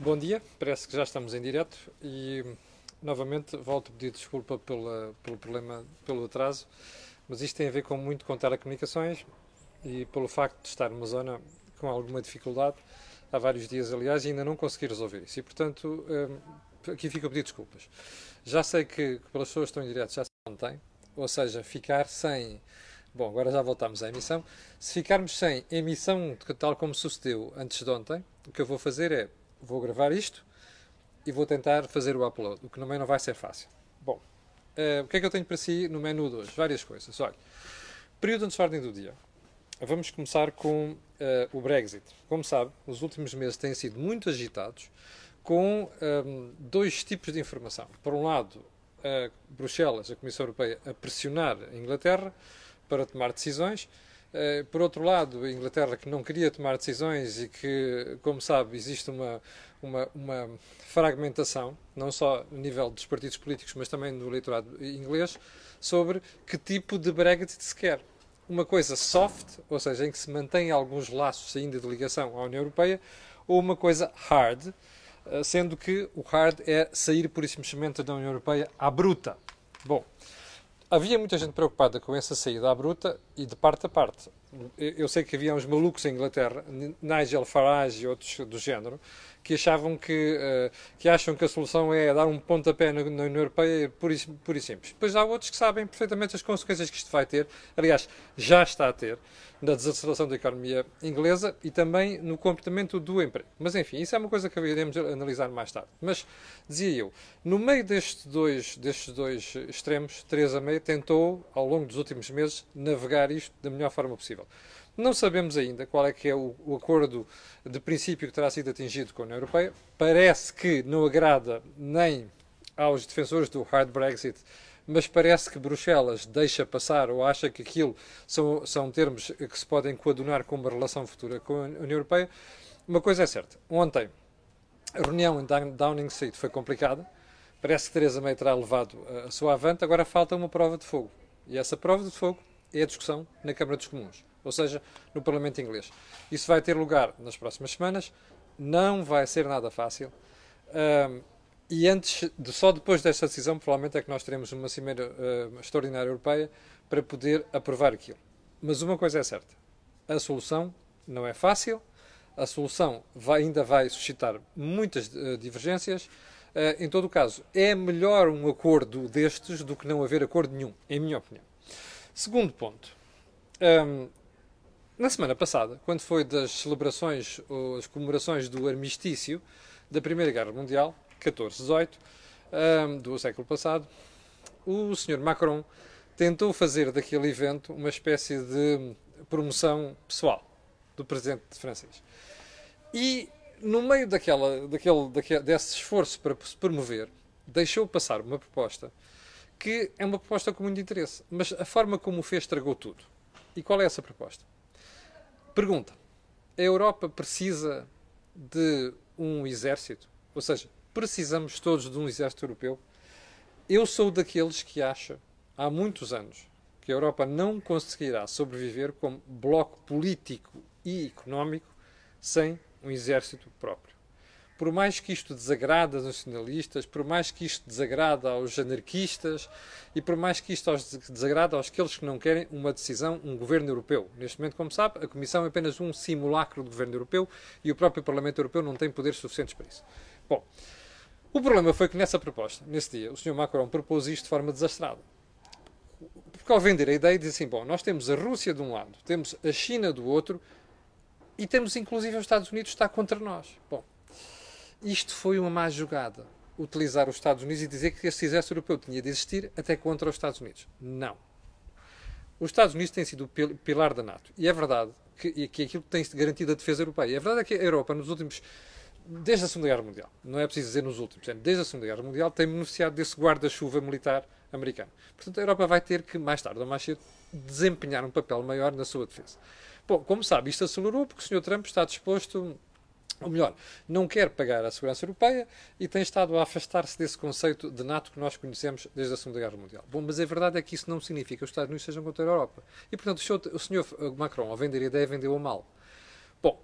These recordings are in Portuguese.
Bom dia, parece que já estamos em direto e novamente volto a pedir desculpa pelo problema, pelo atraso, mas isto tem a ver muito com telecomunicações e pelo facto de estar numa zona com alguma dificuldade há vários dias, aliás, e ainda não consegui resolver isso. E portanto, aqui fico a pedir desculpas. Já sei que pelas pessoas que estão em direto já se ontem, ou seja, ficar sem. Bom, agora já voltamos à emissão. Se ficarmos sem emissão, tal como sucedeu antes de ontem, o que eu vou fazer é vou gravar isto e vou tentar fazer o upload, o que também não vai ser fácil. Bom, o que é que eu tenho para si no menu de hoje? Várias coisas. Olha, período de ordem do dia. Vamos começar com o Brexit. Como sabe, os últimos meses têm sido muito agitados com dois tipos de informação. Por um lado, Bruxelas, a Comissão Europeia, a pressionar a Inglaterra para tomar decisões. Por outro lado, a Inglaterra que não queria tomar decisões e que, como sabe, existe uma fragmentação, não só a nível dos partidos políticos, mas também do eleitorado inglês, sobre que tipo de Brexit se quer. Uma coisa soft, ou seja, em que se mantém alguns laços ainda de ligação à União Europeia, ou uma coisa hard, sendo que o hard é sair por isso simplesmente da União Europeia à bruta. Bom, havia muita gente preocupada com essa saída à bruta e de parte a parte. Eu sei que havia uns malucos em Inglaterra, Nigel Farage e outros do género, que achavam que acham que a solução é dar um pontapé na União Europeia pura e simples. Depois há outros que sabem perfeitamente as consequências que isto vai ter, aliás, já está a ter, na desaceleração da economia inglesa e também no comportamento do emprego. Mas enfim, isso é uma coisa que iremos analisar mais tarde. Mas, dizia eu, no meio destes dois extremos, Theresa May tentou, ao longo dos últimos meses, navegar isto da melhor forma possível. Não sabemos ainda qual é que é o acordo de princípio que terá sido atingido com a União Europeia. Parece que não agrada nem aos defensores do hard Brexit, mas parece que Bruxelas deixa passar ou acha que aquilo são termos que se podem coadunar com uma relação futura com a União Europeia. Uma coisa é certa. Ontem, a reunião em Downing Street foi complicada. Parece que Theresa May terá levado a sua avante. Agora falta uma prova de fogo. E essa prova de fogo é a discussão na Câmara dos Comuns, ou seja, no Parlamento Inglês. Isso vai ter lugar nas próximas semanas. Não vai ser nada fácil. E só depois desta decisão, provavelmente é que nós teremos uma cimeira extraordinária europeia para poder aprovar aquilo. Mas uma coisa é certa: a solução não é fácil, a solução ainda vai suscitar muitas divergências. Em todo o caso, é melhor um acordo destes do que não haver acordo nenhum, em minha opinião. Segundo ponto. Na semana passada, quando foi das celebrações ou as comemorações do armistício da Primeira Guerra Mundial, 14-18, do século passado, o Sr. Macron tentou fazer daquele evento uma espécie de promoção pessoal do presidente francês. E, no meio desse esforço para se promover, deixou passar uma proposta que é uma proposta com muito interesse, mas a forma como o fez estragou tudo. E qual é essa proposta? Pergunta: a Europa precisa de um exército? Ou seja, precisamos todos de um exército europeu? Eu sou daqueles que acha, há muitos anos, que a Europa não conseguirá sobreviver como bloco político e económico sem um exército próprio. Por mais que isto desagrade aos nacionalistas, por mais que isto desagrade aos anarquistas e por mais que isto desagrade àqueles que não querem uma decisão, um governo europeu. Neste momento, como sabe, a Comissão é apenas um simulacro do governo europeu e o próprio Parlamento Europeu não tem poderes suficientes para isso. Bom, o problema foi que nessa proposta, nesse dia, o Sr. Macron propôs isto de forma desastrada. Porque ao vender a ideia, diz assim: bom, nós temos a Rússia de um lado, temos a China do outro e temos inclusive os Estados Unidos que está contra nós. Bom, isto foi uma má jogada. Utilizar os Estados Unidos e dizer que este exército europeu tinha de existir até contra os Estados Unidos. Não. Os Estados Unidos têm sido o pilar da NATO. E é verdade que aquilo tem garantido a defesa europeia. E a verdade é que a Europa, desde a Segunda Guerra Mundial, não é preciso dizer nos últimos, desde a Segunda Guerra Mundial, tem beneficiado desse guarda-chuva militar americano. Portanto, a Europa vai ter que, mais tarde ou mais cedo, desempenhar um papel maior na sua defesa. Bom, como sabe, isto acelerou porque o Sr. Trump está disposto, ou melhor, não quer pagar a segurança europeia e tem estado a afastar-se desse conceito de NATO que nós conhecemos desde a Segunda Guerra Mundial. Bom, mas a verdade é que isso não significa que os Estados Unidos sejam contra a Europa. E, portanto, o Sr. Macron, ao vender a ideia, vendeu-a mal. Bom,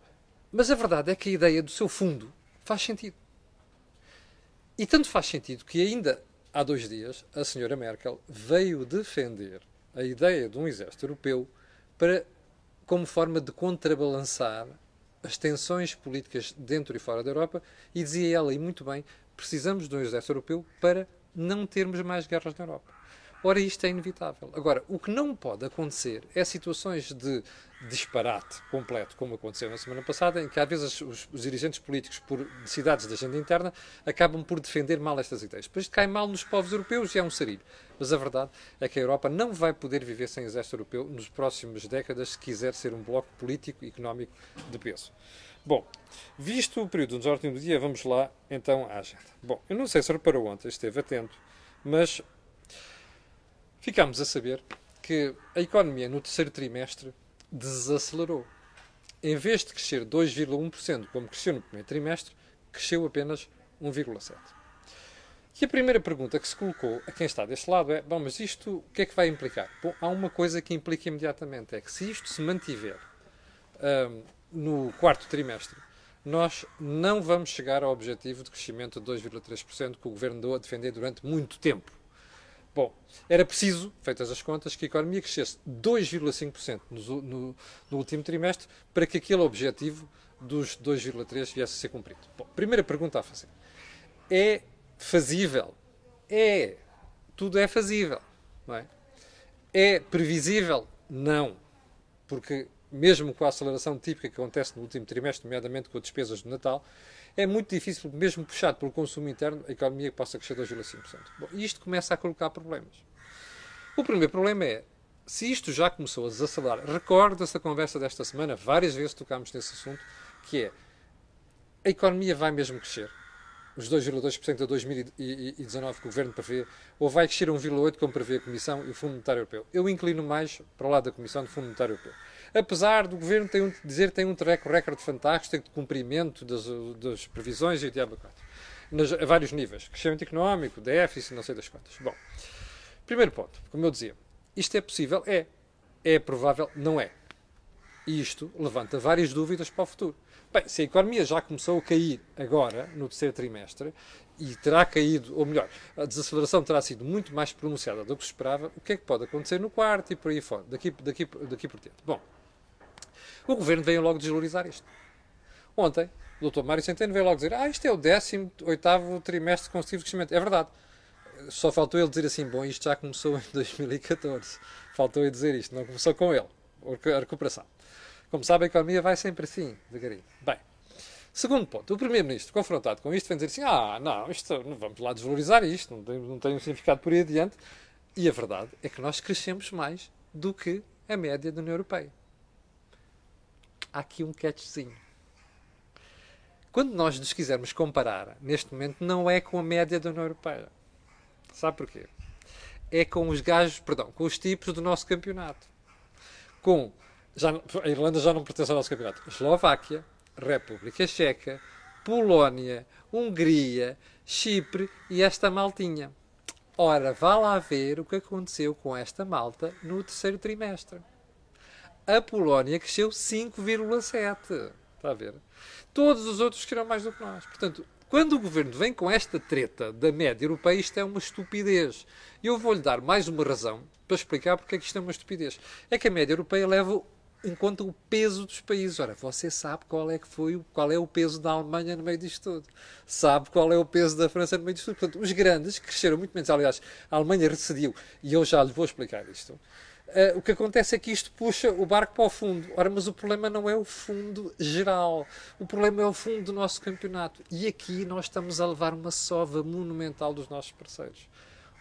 mas a verdade é que a ideia do seu fundo faz sentido. E tanto faz sentido que ainda há 2 dias a senhora Merkel veio defender a ideia de um exército europeu para, como forma de contrabalançar as tensões políticas dentro e fora da Europa, e dizia ela, e muito bem, precisamos de um exército europeu para não termos mais guerras na Europa. Ora, isto é inevitável. Agora, o que não pode acontecer é situações de disparate completo, como aconteceu na semana passada, em que às vezes os dirigentes políticos, por necessidades de agenda interna, acabam por defender mal estas ideias. Depois isto cai mal nos povos europeus e é um sarilho. Mas a verdade é que a Europa não vai poder viver sem exército europeu nos próximos décadas se quiser ser um bloco político e económico de peso. Bom, visto o período de ordem do dia, vamos lá então à agenda. Bom, eu não sei se reparou ontem, esteve atento, mas ficámos a saber que a economia no terceiro trimestre desacelerou. Em vez de crescer 2,1% como cresceu no primeiro trimestre, cresceu apenas 1,7%. E a primeira pergunta que se colocou a quem está deste lado é: bom, mas isto o que é que vai implicar? Bom, há uma coisa que implica imediatamente, é que se isto se mantiver no quarto trimestre, nós não vamos chegar ao objetivo de crescimento de 2,3% que o Governo deu a defender durante muito tempo. Bom, era preciso, feitas as contas, que a economia crescesse 2,5% no último trimestre para que aquele objetivo dos 2,3% viesse a ser cumprido. Bom, primeira pergunta a fazer. É fazível? É. Tudo é fazível, não é? É previsível? Não. Porque mesmo com a aceleração típica que acontece no último trimestre, nomeadamente com as despesas do Natal, é muito difícil, mesmo puxado pelo consumo interno, a economia possa crescer 2,5%. Bom, e isto começa a colocar problemas. O primeiro problema é, se isto já começou a desacelerar, recorda-se a conversa desta semana, várias vezes tocámos nesse assunto, que é, a economia vai mesmo crescer, os 2,2% de 2019 que o Governo prevê, ou vai crescer 1,8% como prevê a Comissão e o Fundo Monetário Europeu. Eu inclino mais para o lado da Comissão do Fundo Monetário Europeu. Apesar do Governo dizer que tem um track record fantástico de cumprimento das previsões e o diabo 4, a vários níveis. Crescimento económico, déficit, não sei das quantas. Bom, primeiro ponto, como eu dizia, isto é possível? É. É provável? Não é. E isto levanta várias dúvidas para o futuro. Bem, se a economia já começou a cair agora, no terceiro trimestre, e terá caído, ou melhor, a desaceleração terá sido muito mais pronunciada do que se esperava, o que é que pode acontecer no quarto e por aí fora, daqui por diante? Bom, o Governo veio logo desvalorizar isto. Ontem, o Dr. Mário Centeno veio logo dizer: isto é o 18º trimestre consecutivo de crescimento. É verdade. Só faltou ele dizer assim: bom, isto já começou em 2014. Faltou ele dizer isto, não começou com ele, a recuperação. Como sabe, a economia vai sempre assim, devagarinho. Bem, segundo ponto, o Primeiro-Ministro, confrontado com isto, vem dizer assim: não, isto, não vamos lá desvalorizar isto, não tem um significado por aí adiante. E a verdade é que nós crescemos mais do que a média da União Europeia. Há aqui um catchzinho. Quando nós nos quisermos comparar, neste momento, não é com a média da União Europeia. Sabe porquê? É com os gajos, com os tipos do nosso campeonato. A Irlanda já não pertence ao nosso campeonato. Eslováquia, República Checa, Polónia, Hungria, Chipre e esta maltinha. Ora, vá lá ver o que aconteceu com esta malta no terceiro trimestre. A Polónia cresceu 5,7%. Está a ver? Todos os outros cresceram mais do que nós. Portanto, quando o Governo vem com esta treta da média europeia, isto é uma estupidez. E eu vou-lhe dar mais uma razão para explicar porque é que isto é uma estupidez. É que a média europeia leva em conta o peso dos países. Ora, você sabe qual é o peso da Alemanha no meio disto tudo. Sabe qual é o peso da França no meio disto tudo. Portanto, os grandes cresceram muito menos. Aliás, a Alemanha recediu. E eu já lhe vou explicar isto. O que acontece é que isto puxa o barco para o fundo. Ora, mas o problema não é o fundo geral. O problema é o fundo do nosso campeonato. E aqui nós estamos a levar uma sova monumental dos nossos parceiros.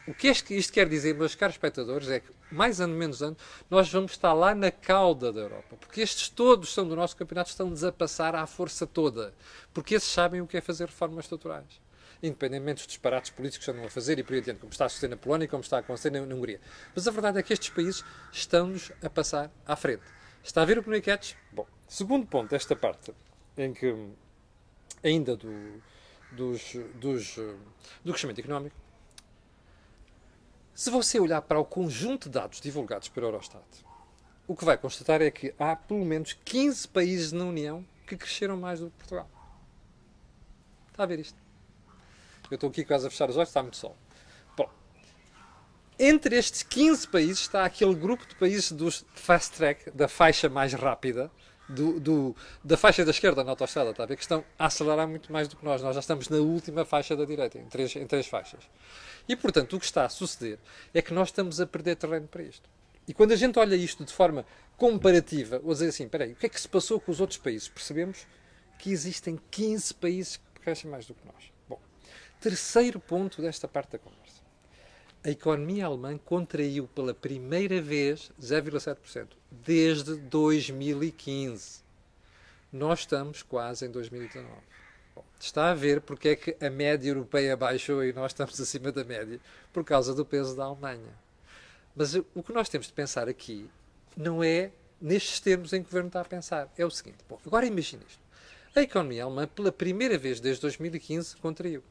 O que isto quer dizer, meus caros espectadores, é que, mais ano menos ano, nós vamos estar lá na cauda da Europa. Porque estes todos são do nosso campeonato, estão-nos a passar à força toda. Porque esses sabem o que é fazer reformas estruturais. Independentemente dos disparates políticos que andam a fazer e por aí adiante, como está a suceder na Polónia e como está a acontecer na Hungria. Mas a verdade é que estes países estão-nos a passar à frente. Está a ver o primeiro catch? Bom, segundo ponto desta parte, em que ainda do crescimento económico, se você olhar para o conjunto de dados divulgados pela Eurostat, o que vai constatar é que há pelo menos 15 países na União que cresceram mais do que Portugal. Está a ver isto? Eu estou aqui quase a fechar os olhos, está muito sol. Bom, entre estes 15 países está aquele grupo de países dos fast track, da faixa mais rápida, da faixa da esquerda na autoestrada, está a ver? Que estão a acelerar muito mais do que nós. Nós já estamos na última faixa da direita, em três faixas. E, portanto, o que está a suceder é que nós estamos a perder terreno para isto. E quando a gente olha isto de forma comparativa, ou dizer assim, espera aí, o que é que se passou com os outros países? Percebemos que existem 15 países que crescem mais do que nós. Bom, terceiro ponto desta parte da conversa. A economia alemã contraiu pela primeira vez 0,7% desde 2015. Nós estamos quase em 2019. Bom, está a ver porque é que a média europeia baixou e nós estamos acima da média por causa do peso da Alemanha. Mas o que nós temos de pensar aqui não é nestes termos em que o governo está a pensar. É o seguinte. Bom, agora imagine isto. A economia alemã, pela primeira vez desde 2015, contraiu.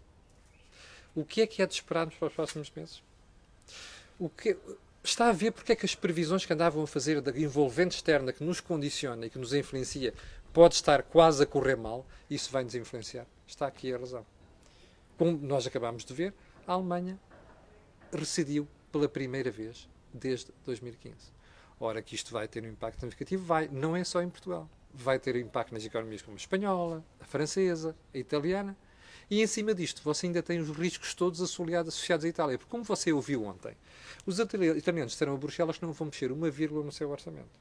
O que é de esperar-nos para os próximos meses? Está a ver porque é que as previsões que andavam a fazer da envolvente externa que nos condiciona e que nos influencia pode estar quase a correr mal? Isso vai nos influenciar. Está aqui a razão. Como nós acabámos de ver, a Alemanha recediu pela primeira vez desde 2015. Ora, que isto vai ter um impacto significativo, não é só em Portugal. Vai ter impacto nas economias como a espanhola, a francesa, a italiana. E em cima disto, você ainda tem os riscos todos associados à Itália. Porque, como você ouviu ontem, os italianos disseram a Bruxelas que não vão mexer uma vírgula no seu orçamento.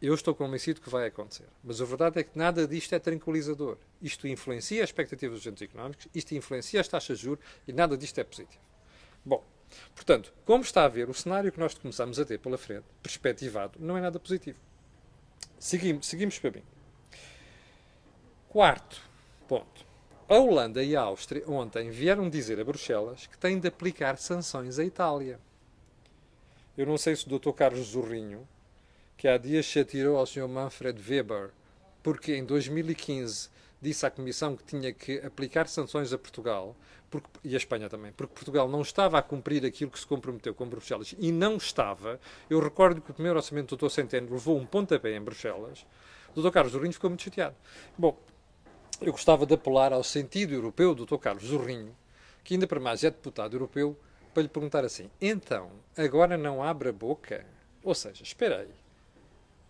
Eu estou convencido que vai acontecer. Mas a verdade é que nada disto é tranquilizador. Isto influencia a expectativa dos agentes económicos, isto influencia as taxas de juros e nada disto é positivo. Bom, portanto, como está a ver, o cenário que nós começamos a ter pela frente, perspectivado, não é nada positivo. Seguimos para bem. Quarto ponto. A Holanda e a Áustria ontem vieram dizer a Bruxelas que têm de aplicar sanções à Itália. Eu não sei se o Dr. Carlos Zorrinho, que há dias se atirou ao Sr. Manfred Weber, porque em 2015 disse à Comissão que tinha que aplicar sanções a Portugal, e a Espanha também, porque Portugal não estava a cumprir aquilo que se comprometeu com Bruxelas, e não estava. Eu recordo que o primeiro orçamento do Dr. Centeno levou um pontapé em Bruxelas. O Dr. Carlos Zorrinho ficou muito chateado. Bom, eu gostava de apelar ao sentido europeu do Dr. Carlos Zorrinho, que ainda para mais é deputado europeu, para lhe perguntar assim, então, agora não abre a boca? Ou seja, espera aí,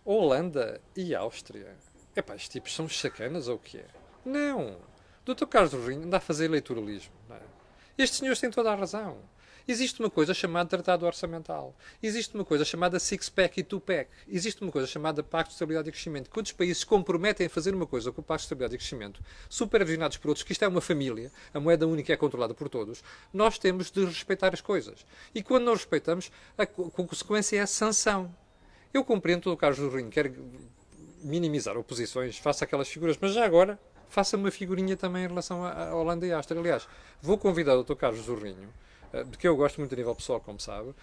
Holanda e Áustria, epá, estes tipos são sacanas ou o que é? Não, o Dr. Carlos Zorrinho anda a fazer eleitoralismo. Não é? Estes senhores têm toda a razão. Existe uma coisa chamada Tratado Orçamental. Existe uma coisa chamada Six-Pack e Two-Pack. Existe uma coisa chamada Pacto de Estabilidade e Crescimento. Quando os países se comprometem a fazer uma coisa com o Pacto de Estabilidade e Crescimento, supervisionados por outros, que isto é uma família, a moeda única é controlada por todos, nós temos de respeitar as coisas. E quando não respeitamos, a consequência é a sanção. Eu compreendo que o Carlos Zorrinho quer minimizar oposições, faça aquelas figuras, mas já agora faça uma figurinha também em relação à Holanda e à Áustria. Aliás, vou convidar o Dr. Carlos Zorrinho, de que eu gosto muito a nível pessoal, como sabe,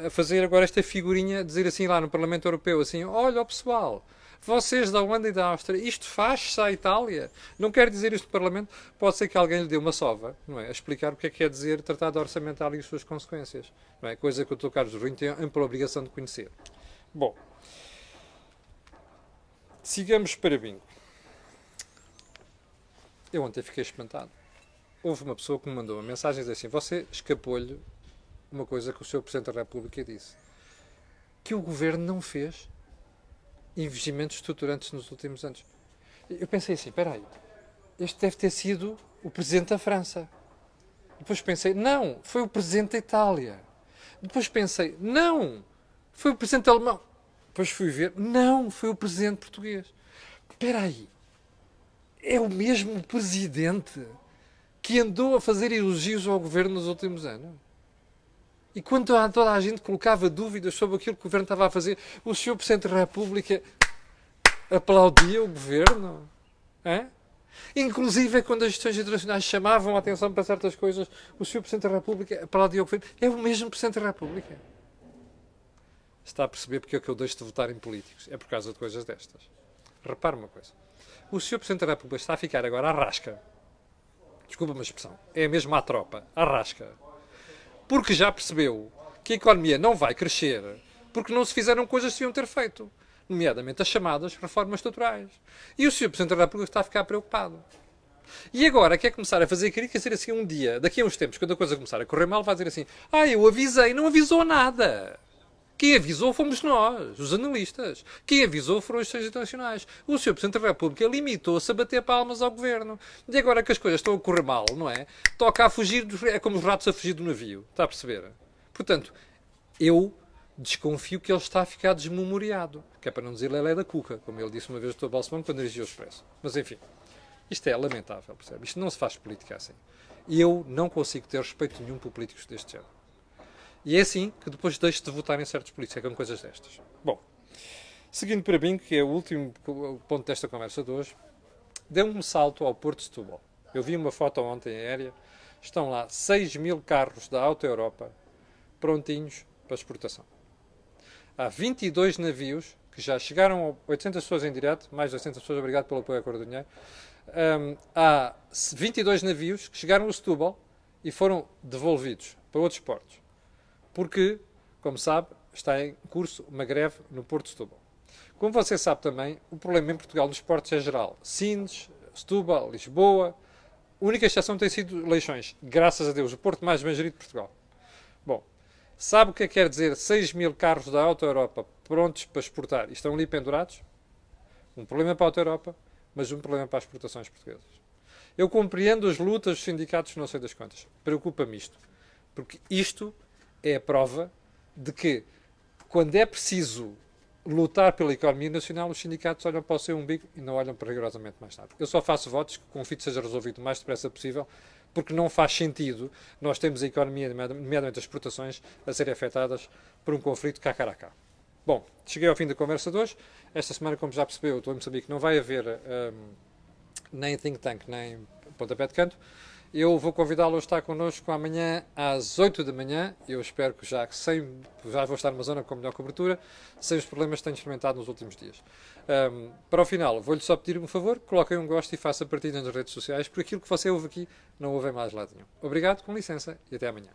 a fazer agora esta figurinha, dizer assim lá no Parlamento Europeu, assim, olha pessoal, vocês da Holanda e da Áustria, isto faz-se à Itália. Não quero dizer isto no Parlamento, pode ser que alguém lhe dê uma sova, não é? A explicar o que é quer dizer tratado orçamental e as suas consequências. Não é? Coisa que o Dr. Carlos Zorrinho tem ampla obrigação de conhecer. Bom, sigamos para bingo. Eu ontem fiquei espantado. Houve uma pessoa que me mandou uma mensagem e disse assim, você escapou-lhe uma coisa que o Sr. Presidente da República disse, que o Governo não fez investimentos estruturantes nos últimos anos. Eu pensei assim, espera aí, este deve ter sido o Presidente da França. Depois pensei, não, foi o Presidente da Itália. Depois pensei, não, foi o Presidente alemão. Depois fui ver, não, foi o Presidente português. Espera aí, é o mesmo Presidente que andou a fazer elogios ao Governo nos últimos anos. E quando toda a gente colocava dúvidas sobre aquilo que o Governo estava a fazer, o Sr. Presidente da República aplaudia o Governo. Hã? Inclusive, quando as gestões internacionais chamavam a atenção para certas coisas, o Sr. Presidente da República aplaudia o Governo. É o mesmo Presidente da República. Está a perceber porque é que eu deixo de votar em políticos? É por causa de coisas destas. Repare uma coisa. O Sr. Presidente da República está a ficar agora à rasca. Desculpa uma expressão. É mesmo à tropa. À rasca. Porque já percebeu que a economia não vai crescer porque não se fizeram coisas que deviam ter feito. Nomeadamente as chamadas reformas estruturais. E o Sr. Presidente da República está a ficar preocupado. E agora quer começar a fazer críticas, dizer assim um dia, daqui a uns tempos, quando a coisa começar a correr mal, vai dizer assim: eu avisei, não avisou nada. Quem avisou fomos nós, os analistas. Quem avisou foram as instituições internacionais. O Sr. Presidente da República limitou-se a bater palmas ao Governo. E agora que as coisas estão a correr mal, não é? Toca a fugir, é como os ratos a fugir do navio. Está a perceber? Portanto, eu desconfio que ele está a ficar desmemoriado. Que é para não dizer lelé da cuca, como ele disse uma vez ao Dr. Balsemão quando dirigiu o Expresso. Mas enfim, isto é lamentável, percebe? Isto não se faz política assim. E eu não consigo ter respeito nenhum por políticos deste género. E é assim que depois deixo de votar em certos políticos, com coisas destas. Bom, seguindo para mim, que é o último ponto desta conversa de hoje, deu-me um salto ao Porto de Setúbal. Eu vi uma foto ontem aérea, estão lá 6.000 carros da Auto Europa prontinhos para exportação. Há 22 navios que já chegaram a 800 pessoas em direto, mais de 800 pessoas, obrigado pelo apoio à Cor do Dinheiro. Há 22 navios que chegaram a Setúbal e foram devolvidos para outros portos. Porque, como sabe, está em curso uma greve no Porto de Setúbal. Como você sabe também, o problema em Portugal nos portos é geral. Sines, Setúbal, Lisboa. A única exceção tem sido Leixões. Graças a Deus, o porto mais bem gerido de Portugal. Bom, sabe o que quer dizer 6.000 carros da Auto Europa prontos para exportar e estão ali pendurados? Um problema para a Auto Europa, mas um problema para as exportações portuguesas. Eu compreendo as lutas dos sindicatos, não sei das quantas. Preocupa-me isto. Porque isto é a prova de que, quando é preciso lutar pela economia nacional, os sindicatos olham para o seu umbigo e não olham para rigorosamente mais nada. Eu só faço votos que o conflito seja resolvido o mais depressa possível, porque não faz sentido nós termos a economia, nomeadamente as exportações, a serem afetadas por um conflito cá cara a cá. Bom, cheguei ao fim da conversa de hoje. Esta semana, como já percebeu, estou a Moçambique, não vai haver nem think tank, nem pontapé de canto. Eu vou convidá-lo a estar connosco amanhã às 8 da manhã. Eu espero que já vou estar numa zona com melhor cobertura, sem os problemas que tenho experimentado nos últimos dias. Para o final, vou-lhe só pedir um favor, coloquem um gosto e faça partilha nas redes sociais, porque aquilo que você ouve aqui não ouve em mais lado nenhum. Obrigado, com licença e até amanhã.